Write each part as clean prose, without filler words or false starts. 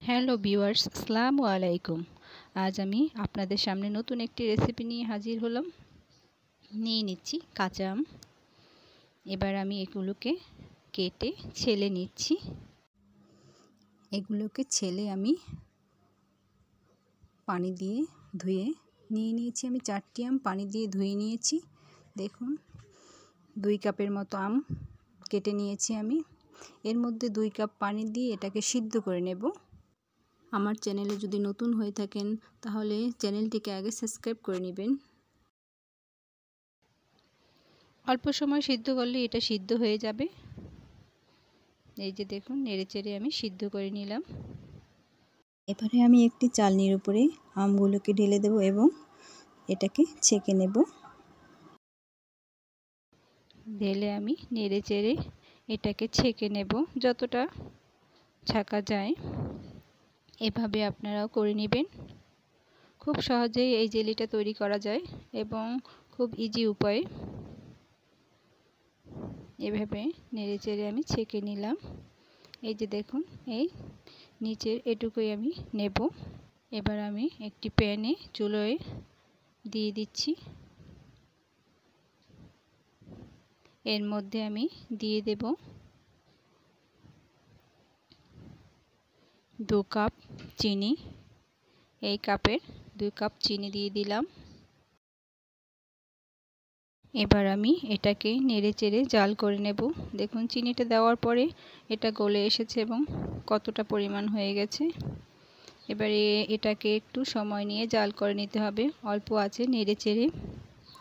Hello viewers, আসসালামু আলাইকুম। আজ আমি আপনাদের সামনে নতুন একটি রেসিপি নিয়ে হাজির হলাম। নিয়ে নিচ্ছি কাঁচা আম। এবার আমি এগুলোকে কেটে ছেলে নিচ্ছি। এগুলোকে ছেলে আমি পানি দিয়ে ধুয়ে নিয়ে নিয়েছি। আমি 4টি আম পানি দিয়ে ধুয়ে নিয়েছি। দেখুন 2 কাপের মতো আম কেটে নিয়েছি আমি। এর মধ্যে 2 কাপ পানি দিয়ে এটাকে সিদ্ধ করে নেব। আমার চ্যানেলে যদি নতুন হয়ে থাকেন তাহলে চ্যানেলটিকে আগে সাবস্ক্রাইব করে নেবেন। অল্প সময় সিদ্ধ করলে এটা সিদ্ধ হয়ে যাবে। এই যে দেখুন নেড়েচেড়ে আমি সিদ্ধ করে নিলাম। এবারে আমি একটি চালনির উপরে আমগুলোকে ঢেলে দেব এবং এটাকে ছেঁকে নেব। ঢেলে আমি নেড়েচেড়ে এটাকে ছেঁকে নেব যতটা ছাঁকা যায়। এভাবে আপনারাও করে নেবেন। খুব সহজেই এই জেলিটা তৈরি করা যায় এবং খুব ইজি উপায়ে। এভাবে নেড়েচেড়ে আমি ছেঁকে নিলাম। এই যে দেখুন এই নিচের এটুকুই আমি নেব। এবার আমি একটি প্যানে চুলোয় দিয়ে দিচ্ছি। এর মধ্যে আমি দিয়ে দেব 2 কাপ চিনি। এই কাপের 2 কাপ চিনি দিয়ে দিলাম। এবার আমি এটাকে নেড়েচেড়ে জাল করে নেব। দেখুন চিনিটা দেওয়ার পরে এটা গলে এসেছে এবং কতটা পরিমাণ হয়ে গেছে। এবারে এটাকে একটু সময় নিয়ে জাল করে নিতে হবে। অল্প আঁচে নেড়েচেড়ে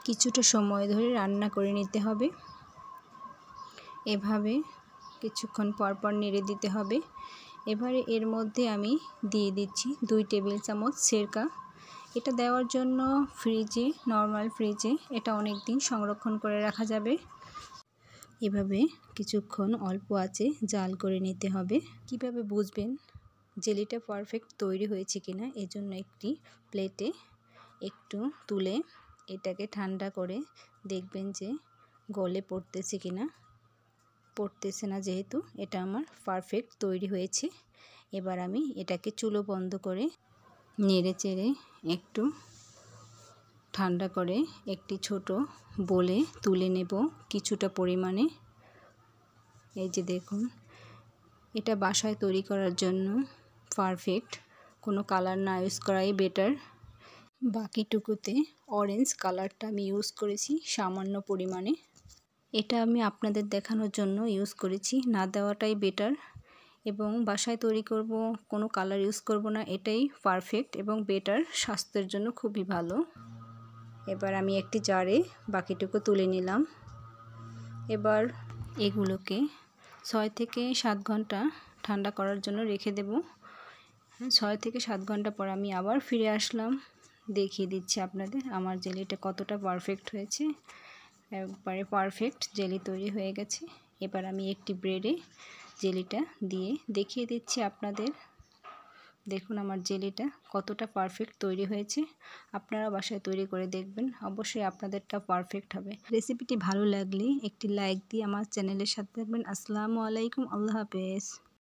কিছুটা সময় ধরে রান্না করে নিতে হবে। এভাবে কিছুক্ষণ পর পর নেড়ে দিতে হবে। এবারে এর মধ্যে আমি দিয়ে দিচ্ছি 2 টেবিল চামচ সিরকা। এটা দেওয়ার জন্য ফ্রিজে, নরমাল ফ্রিজে এটা অনেক দিন সংরক্ষণ করে রাখা যাবে। এভাবে কিছুক্ষণ অল্প আঁচে জাল করে নিতে হবে। কিভাবে বুঝবেন জেলিটা পারফেক্ট তৈরি হয়েছে কিনা? এজন্য একটি প্লেটে একটু তুলে এটাকে ঠান্ডা করে দেখবেন যে গলে পড়তেছে কিনা। পড়তেছে না যেহেতু এটা আমার পারফেক্ট তৈরি হয়েছে। এবার আমি এটাকে চুলো বন্ধ করে নেড়েচেড়ে একটু ঠান্ডা করে একটি ছোট বোলে তুলে নেব কিছুটা পরিমাণে। এই যে দেখুন এটা বাসায় তৈরি করার জন্য পারফেক্ট। কোনো কালার না ইউজ করাই বেটার। বাকিটুকুতে অরেঞ্জ কালারটা আমি ইউজ করেছি সামান্য পরিমাণে। এটা আমি আপনাদের দেখানোর জন্য ইউজ করেছি, না দেওয়াটাই বেটার। এবং বাসায় তৈরি করব, কোনো কালার ইউজ করব না, এটাই পারফেক্ট এবং বেটার, স্বাস্থ্যের জন্য খুবই ভালো। এবার আমি একটি জারে বাকিটুকু তুলে নিলাম। এবার এগুলোকে 6 থেকে 7 ঘন্টা ঠান্ডা করার জন্য রেখে দেব। 6 থেকে 7 ঘন্টা পর আমি আবার ফিরে আসলাম। দেখিয়ে দিচ্ছি আপনাদের আমার জেলিটা কতটা পারফেক্ট হয়েছে। একবারে পারফেক্ট জেলি তৈরি হয়ে গেছে। এবার আমি একটি ব্রেডে জেলিটা দিয়ে দেখিয়ে দিচ্ছি আপনাদের। দেখুন আমার জেলিটা কতটা পারফেক্ট তৈরি হয়েছে। আপনারা বাসায় তৈরি করে দেখবেন, অবশ্যই আপনাদেরটা পারফেক্ট হবে। রেসিপিটি ভালো লাগলে একটি লাইক দিয়ে আমার চ্যানেলের সাথে থাকবেন। আসসালামু আলাইকুম, আল্লাহ হাফেজ।